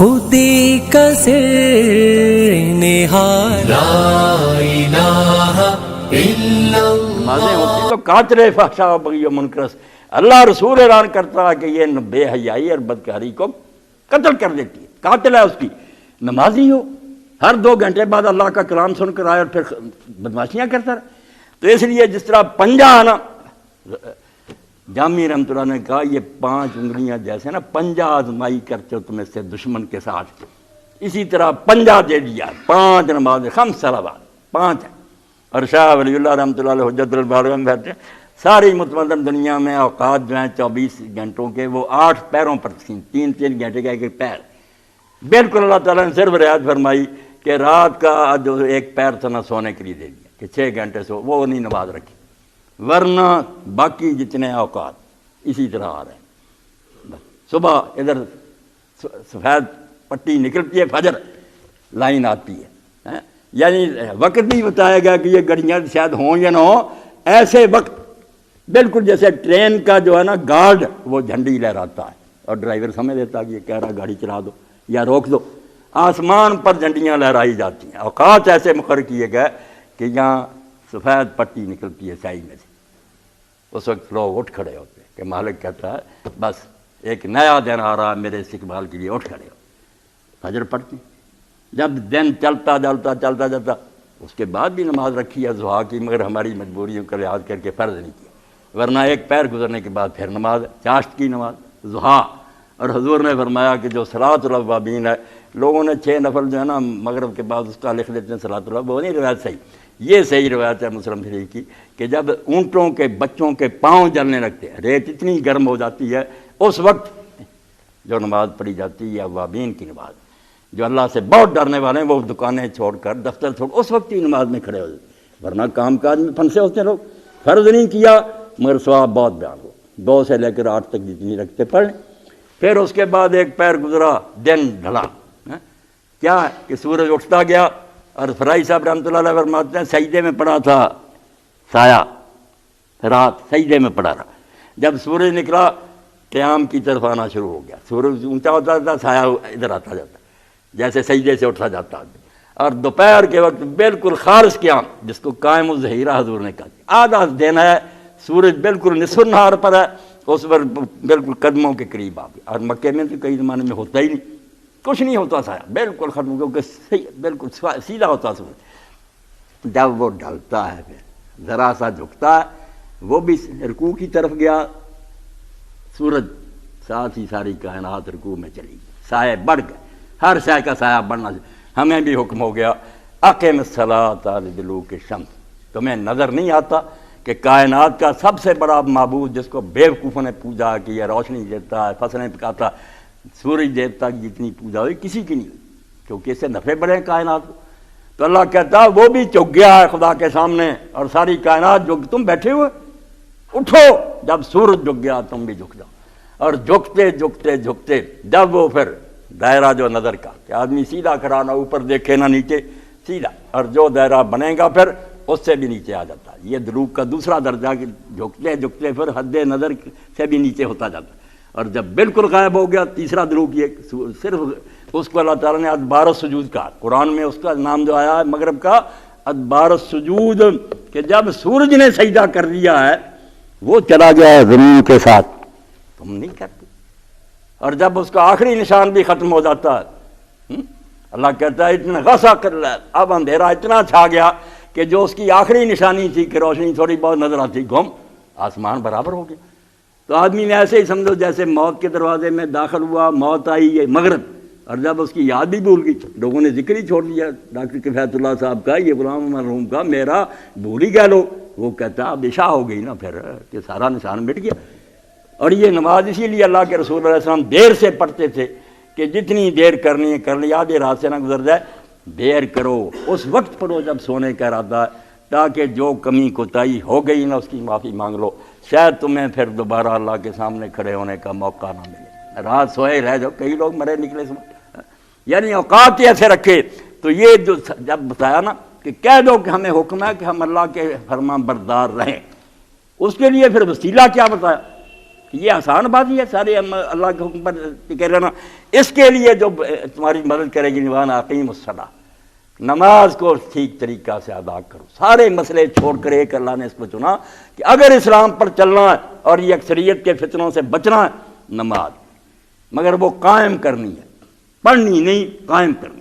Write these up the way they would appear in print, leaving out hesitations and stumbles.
خودی کا سر نہاد لا الہ الا اللہ. نمازیں ہوتی تو قاتل فحشاء و بغی و منکر، اللہ رسول اعلان کرتا ہے کہ یہ بے حیائی اور بدکاری کو قتل کر دیتی ہے، قاتل ہے اس کی. نمازی ہو ہر 2 گھنٹے بعد اللہ کا کلام سن کر آئے اور پھر بدماشیاں کرتا رہے. تو اس لیے جس طرح پنجہ ہے نا، جامی رحمۃ اللہ نے کہا یہ 5 انگلیاں جیسے نا پنجہ آزمائی کرتے ہو تم اس سے دشمن کے ساتھ، اسی طرح پنجہ دے دیا. 5 نمازیں 5 صلوات 5 ہیں. اور شاہ ولی اللہ رحمۃ اللہ علیہ حجت البالغہ میں کہتے ہیں ساری متمدن دنیا میں اوقات جو ہیں 24 گھنٹوں کے وہ 8 پیروں پر تقسیم، 3 گھنٹے کا ایک پیر. بالکل اللہ تعالیٰ نے صرف رعایت فرمائی کہ رات کا جو ایک پیر تھا نا سونے کے لیے دے دیا کہ 6 گھنٹے سو، وہ نہیں نماز رکھی، ورنہ باقی جتنے اوقات اسی طرح آ رہے ہیں. صبح ادھر سفید پٹی نکلتی ہے، فجر لائن آتی ہے، یعنی وقت نہیں بتایا گیا کہ یہ گھڑیاں شاید ہوں یا نہ ہوں. ایسے وقت بالکل جیسے ٹرین کا جو ہے نا گارڈ وہ جھنڈی لہراتا ہے اور ڈرائیور سمجھ لیتا کہ یہ کہہ رہا گاڑی چلا دو یا روک دو. آسمان پر جھنڈیاں لہرائی جاتی ہیں. اوقات ایسے مقرر کیے گئے کہ یہاں سفید پٹی نکلتی ہے سائی میں سے، اس وقت لوگ اٹھ کھڑے ہوتے ہیں کہ مالک کہتا ہے بس ایک نیا دن آ رہا ہے میرے استقبال کے لیے، اٹھ کھڑے ہو. فجر پڑھتے ہیں. جب دن چلتا جاتا اس کے بعد بھی نماز رکھی ہے ضحیٰ کی، مگر ہماری مجبوریوں کا لحاظ کر کے فرض نہیں کیا، ورنہ ایک پیر گزرنے کے بعد پھر نماز چاشت کی نماز ضحیٰ. اور حضور نے فرمایا کہ جو صلاۃ الاوابین ہے، لوگوں نے 6 نفل جو ہے نا مغرب کے بعد اس کا لکھ دیتے ہیں صلاۃ الاوابین، وہ نہیں روایت صحیح. یہ صحیح روایت ہے مسلم شریف کی کہ جب اونٹوں کے بچوں کے پاؤں جلنے لگتے ہیں، ریت اتنی گرم ہو جاتی ہے، اس وقت جو نماز پڑھی جاتی ہے اوابین کی نماز. جو اللہ سے بہت ڈرنے والے ہیں وہ دکانیں چھوڑ کر دفتر چھوڑ اس وقت ہی نماز میں کھڑے ہو جاتے، ورنہ کام کاج میں پھنسے ہوتے ہیں لوگ. فرض نہیں کیا مگر ثواب بہت بیان ہو، 2 سے لے کر 8 تک جتنی رکھتے پڑھ لیں. پھر اس کے بعد ایک پیر گزرا، دن ڈھلا، کیا کہ سورج اٹھتا گیا اور فرائی صاحب رحمۃ اللہ علیہ فرماتے ہیں سجدے میں پڑا تھا سایہ، رات سجدے میں پڑا رہا. جب سورج نکلا قیام کی طرف آنا شروع ہو گیا، سورج اونچا ہوتا تھا سایہ ادھر آتا جاتا جیسے سجدے سے اٹھا جاتا. اور دوپہر کے وقت بالکل خالص قیام جس کو قائم الظہیرہ حضور نے کہا، آدھا دن ہے، سورج بالکل نصف النہار پر ہے، اس پر بالکل قدموں کے قریب آ گیا. اور مکے میں تو کئی زمانے میں ہوتا ہی نہیں، کچھ نہیں ہوتا سایہ، بالکل ختم، کیونکہ بالکل سیدھا ہوتا سورج. جب وہ ڈھلتا ہے پھر ذرا سا جھکتا ہے، وہ بھی رکوع کی طرف گیا، سورج ساتھ ہی ساری کائنات رکوع میں چلی گئی، سائے بڑھ گئے، ہر شے کا سایہ بڑھنا. ہمیں بھی حکم ہو گیا اقم الصلاۃ لدلوک الشمس. تمہیں نظر نہیں آتا کہ کائنات کا سب سے بڑا معبود جس کو بیوقوفوں نے پوجا کہ یہ روشنی دیتا ہے، فصلیں پکاتا، سورج دیوتا کی جتنی پوجا ہوئی کسی کی نہیں ہوئی، کیونکہ اس سے نفع بڑھے ہیں کائنات کو. تو اللہ کہتا ہے وہ بھی جھک گیا ہے خدا کے سامنے، اور ساری کائنات جو تم بیٹھے ہوئے اٹھو، جب سورج جھک گیا تم بھی جھک جاؤ. اور جھکتے جھکتے جھکتے جب وہ پھر دائرہ جو نظر کا کہ آدمی سیدھا کھڑا نہ اوپر دیکھے نہ نیچے، سیدھا، اور جو دائرہ بنے گا پھر اس سے بھی نیچے آ جاتا ہے. یہ دلوک کا دوسرا درجہ کہ جھکتے جھکتے پھر حد نظر سے بھی نیچے ہوتا جاتا ہے. اور جب بالکل غائب ہو گیا تیسرا دلوک، یہ صرف اس کو اللہ تعالیٰ نے ادبار السجود کہا. قرآن میں اس کا نام جو آیا ہے مغرب کا ادبار السجود، کہ جب سورج نے سجدہ کر دیا ہے وہ چلا گیا ہے زمین کے ساتھ، تم نہیں کرتے. اور جب اس کا آخری نشان بھی ختم ہو جاتا ہے، اللہ کہتا ہے اتنا غصہ کر لیا، اب اندھیرا اتنا چھا گیا کہ جو اس کی آخری نشانی تھی کہ روشنی تھوڑی بہت نظر آتی، گم، آسمان برابر ہو گیا. تو آدمی نے ایسے ہی سمجھو جیسے موت کے دروازے میں داخل ہوا، موت آئی یہ مغرب، اور جب اس کی یاد بھی بھول گئی، لوگوں نے ذکر ہی چھوڑ دیا. ڈاکٹر کفایت اللہ صاحب کا، یہ غلام مرحوم کا، میرا بھول ہی گیا لو. وہ کہتا اب عشاء ہو گئی نا پھر کہ سارا نشان مٹ گیا. اور یہ نماز اسی لیے اللہ کے رسول علیہ السلام دیر سے پڑھتے تھے کہ جتنی دیر کرنی ہے کر لی، آدھی رات سے نہ گزر جائے، دیر کرو، اس وقت پڑھو جب سونے کا ارادہ ہے، تاکہ جو کمی کوتاہی ہو گئی نا اس کی معافی مانگ لو، شاید تمہیں پھر دوبارہ اللہ کے سامنے کھڑے ہونے کا موقع نہ ملے. رات سوئے رہ جاؤ، کئی لوگ مرے نکلے سمجھ، یعنی اوقات ایسے رکھے. تو یہ جو جب بتایا نا کہ کہہ دو کہ ہمیں حکم ہے کہ ہم اللہ کے فرمان بردار رہیں، اس کے لیے پھر وسیلہ کیا بتایا یہ آسان بات ہی ہے سارے اللہ کے حکم پر ٹکے رہنا. اس کے لیے جو تمہاری مدد کرے گی نبھانا اقیم الصلاۃ، نماز کو ٹھیک طریقہ سے ادا کرو. سارے مسئلے چھوڑ کر ایک اللہ نے اس کو چنا کہ اگر اسلام پر چلنا ہے اور یہ اکثریت کے فتنوں سے بچنا ہے، نماز مگر وہ قائم کرنی ہے، پڑھنی نہیں، قائم کرنی.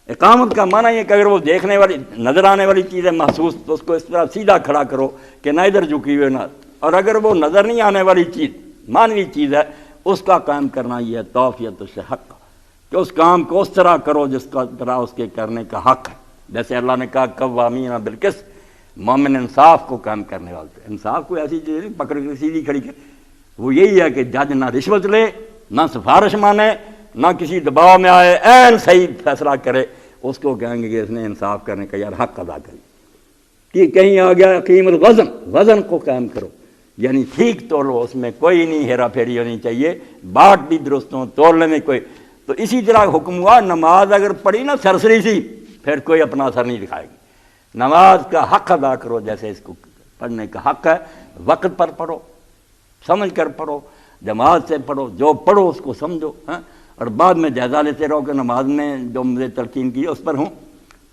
اقامت کا معنی ہے کہ اگر وہ دیکھنے والی نظر آنے والی چیز ہے محسوس تو اس کو اس طرح سیدھا کھڑا کرو کہ نہ ادھر جھکی ہوئے نہ، اور اگر وہ نظر نہیں آنے والی چیز مانوی چیز ہے اس کا قائم کرنا یہ ہے توفیت حق، کہ اس کام کو اس طرح کرو جس کا طرح اس کے کرنے کا حق ہے. جیسے اللہ نے کہا قوامین بالقسط، مومن انصاف کو قائم کرنے والے تھے. انصاف کو ایسی چیز نہیں پکڑ کے سیدھی کھڑی کر، وہ یہی ہے کہ جج نہ رشوت لے، نہ سفارش مانے، نہ کسی دباؤ میں آئے، عین صحیح فیصلہ کرے. اس کو کہیں گے کہ اس نے انصاف کرنے کا یار حق ادا کری. کہ کہیں آ گیا قیم الوزن، وزن کو قائم کرو، یعنی ٹھیک تولو، اس میں کوئی نہیں ہیرا پھیری ہونی چاہیے، باٹ بھی درست ہوں، تولنے میں کوئی. تو اسی طرح حکم ہوا نماز اگر پڑھی نا سرسری سی پھر کوئی اپنا اثر نہیں دکھائے گی. نماز کا حق ادا کرو جیسے اس کو پڑھنے کا حق ہے. وقت پر پڑھو، سمجھ کر پڑھو، جماعت سے پڑھو، جو پڑھو اس کو سمجھو، ہاں، اور بعد میں جائزہ لیتے رہو کہ نماز میں جو مجھے تلقین کی اس پر ہوں.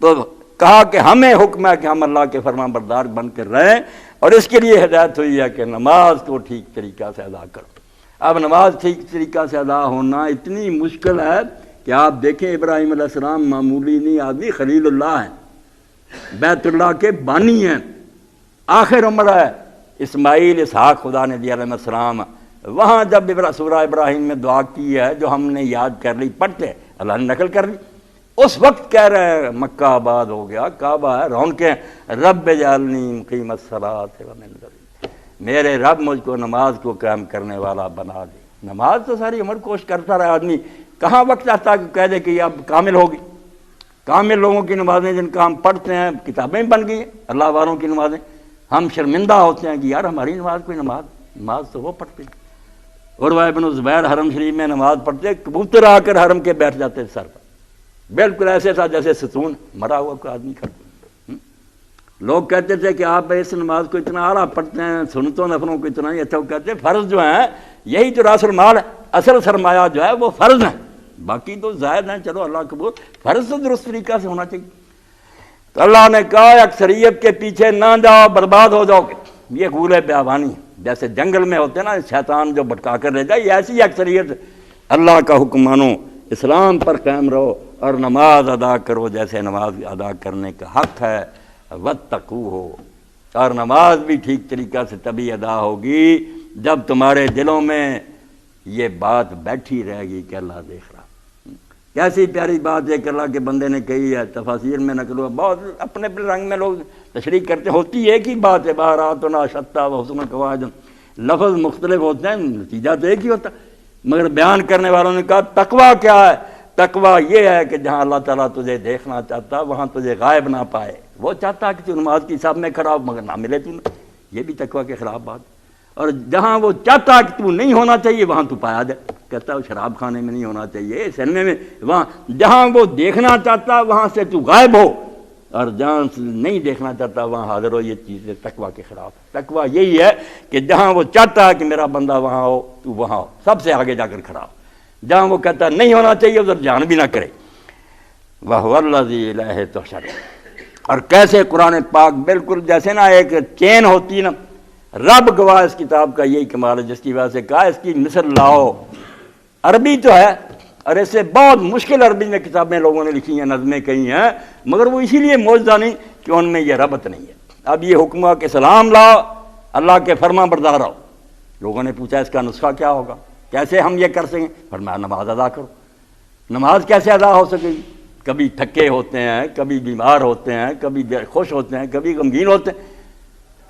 تو کہا کہ ہمیں حکم ہے کہ ہم اللہ کے فرمان بردار بن کر رہیں، اور اس کے لیے ہدایت ہوئی ہے کہ نماز کو ٹھیک طریقہ سے ادا کرو. اب نماز ٹھیک طریقہ سے ادا ہونا اتنی مشکل ہے کہ آپ دیکھیں ابراہیم علیہ السلام معمولی نہیں آدمی، خلیل اللہ ہیں، بیت اللہ کے بانی ہیں، آخر عمر ہے. اسماعیل اسحاق خدا نے دیا علیہ السلام. وہاں جب سورہ ابراہیم میں دعا کی ہے جو ہم نے یاد کر لی، پڑھتے اللہ نے نقل کر لی، اس وقت کہہ رہے ہیں مکہ آباد ہو گیا، کعبہ ہے، رونقیں، رب اجعلنی مقیم الصلاۃ ومن ذریتی، میرے رب مجھ کو نماز کو قائم کرنے والا بنا دے. نماز تو ساری عمر کوشش کرتا رہا آدمی، کہاں وقت آتا کہ کہہ دے کہ یہ اب کامل ہوگی. کامل لوگوں کی نمازیں جن کا ہم پڑھتے ہیں کتابیں بن گئی ہیں، اللہ والوں کی نمازیں. ہم شرمندہ ہوتے ہیں کہ یار ہماری نماز کوئی نماز تو وہ پڑھتے ہیں. عروہ ابن زبیر حرم شریف میں نماز پڑھتے، کبوتر آ کر حرم کے بیٹھ جاتے سر پر، بالکل ایسے تھا جیسے ستون مرا ہوا کوئی آدمی کھڑا. لوگ کہتے تھے کہ آپ اس نماز کو اتنا اعلیٰ پڑھتے ہیں، سنتوں نفلوں کو اتنا ہی اچھا. وہ کہتے ہیں فرض جو ہیں یہی جو راس المال ہے، اصل سرمایہ جو ہے وہ فرض ہیں، باقی تو زائد ہیں. چلو اللہ قبول، فرض تو درست طریقہ سے ہونا چاہیے. تو اللہ نے کہا اکثریت کے پیچھے نہ جاؤ، برباد ہو جاؤ گے. یہ غول بیابانی ہے، جیسے جنگل میں ہوتے ہیں نا شیطان جو بھٹکا کر لے جائے، ایسی اکثریت. اللہ کا حکم مانو، اسلام پر قائم رہو اور نماز ادا کرو جیسے نماز ادا کرنے کا حق ہے. واتقوہ، اور نماز بھی ٹھیک طریقہ سے تبھی ادا ہوگی جب تمہارے دلوں میں یہ بات بیٹھی رہے گی کہ اللہ دیکھ رہا. کیسی پیاری بات ہے کہ اللہ کے بندے نے کہی ہے. تفاسیر میں نقل ہوا، بہت اپنے اپنے رنگ میں لوگ تشریح کرتے، ہوتی ایک ہی بات ہے، بہاراتنا شتیٰ وحسن قواعد، لفظ مختلف ہوتے ہیں، نتیجہ تو ایک ہی ہوتا. مگر بیان کرنے والوں نے کہا تقویٰ کیا ہے؟ تقویٰ یہ ہے کہ جہاں اللہ تعالیٰ تجھے دیکھنا چاہتا وہاں تجھے غائب نہ پائے. وہ چاہتا کہ تو نماز کی صف میں کھڑا ہو مگر نہ ملے تمہیں، یہ بھی تقویٰ کے خلاف بات. اور جہاں وہ چاہتا کہ تو نہیں ہونا چاہیے وہاں تو پایا جائے. کہتا وہ شراب خانے میں نہیں ہونا چاہیے، سینے میں، وہاں جہاں وہ دیکھنا چاہتا وہاں سے تو غائب ہو، اور جہاں نہیں دیکھنا چاہتا وہاں حاضر ہو. یہ چیز تقویٰ کے خلاف ہے. تقویٰ یہی ہے کہ جہاں وہ چاہتا ہے کہ میرا بندہ وہاں ہو تو وہاں ہو، سب سے آگے جا کر کھڑا ہو. جہاں وہ کہتا نہیں ہونا چاہیے ادھر جان بھی نہ کرے. وَهُوَ الَّذِي إِلَيْهِ تُحْشَرُونَ. اور کیسے قرآن پاک بالکل جیسے نا ایک چین ہوتی نا، رب گواہ اس کتاب کا یہی کمال ہے جس کی وجہ سے کہا اس کی مثل لاؤ. عربی تو ہے اور اس سے بہت مشکل عربی میں کتابیں لوگوں نے لکھی ہیں، نظمیں کہی ہیں، مگر وہ اسی لیے معجزہ نہیں کہ ان میں یہ ربط نہیں ہے. اب یہ حکم ہے کہ سلام لاؤ، اللہ کے فرمان بردار رہو. لوگوں نے پوچھا اس کا نسخہ کیا ہوگا، کیسے ہم یہ کر سکیں؟ فرمایا نماز ادا کرو. نماز کیسے ادا ہو سکے گی؟ کبھی تھکے ہوتے ہیں، کبھی بیمار ہوتے ہیں، کبھی خوش ہوتے ہیں، کبھی غمگین ہوتے ہیں،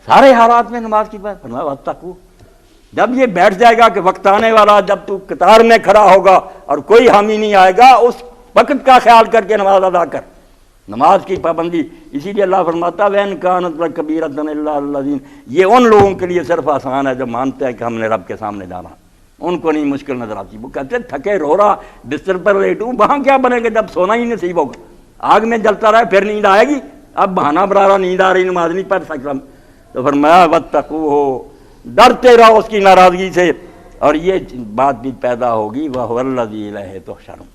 سارے حالات میں نماز کی بات. فرمایا واتقوا. جب یہ بیٹھ جائے گا کہ وقت آنے والا جب تو قطار میں کھڑا ہوگا اور کوئی حامی نہیں آئے گا، اس وقت کا خیال کر کے نماز ادا کر. نماز کی پابندی، اسی لیے اللہ فرماتا وَإِنْ كَانَتْ لَكَبِيرَةً إِلَّا عَلَى الَّذِينَ، یہ ان لوگوں کے لیے صرف آسان ہے جو مانتے ہیں کہ ہم نے رب کے سامنے جانا، ان کو نہیں مشکل نظر آتی. وہ کہتے ہیں تھکے رو رہا بستر پر لیٹوں، وہاں کیا بنے گا جب سونا ہی نصیب ہوگا، آگ میں جلتا رہے پھر نیند آئے گی. اب بہانہ بنا رہا نیند آ رہی نماز نہیں پڑھ سکتا. تو فرمایا واتقوہ، ڈرتے رہو اس کی ناراضگی سے. اور یہ بات بھی پیدا ہوگی وَهُوَ الَّذِي إِلَيْهِ تُحْشَرُونَ،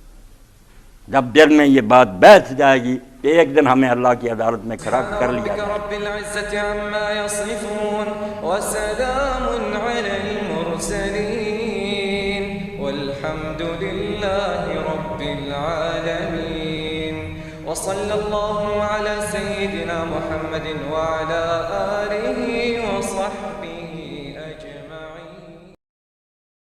جب دل میں یہ بات بیٹھ جائے گی کہ ایک دن ہمیں اللہ کی عدالت میں کھڑا کر لیا جائے گا۔ رب العزة عما يصفون وسلام على المرسلين والحمد لله رب العالمين، وصلى الله على سيدنا محمد وعلى آله وصحبه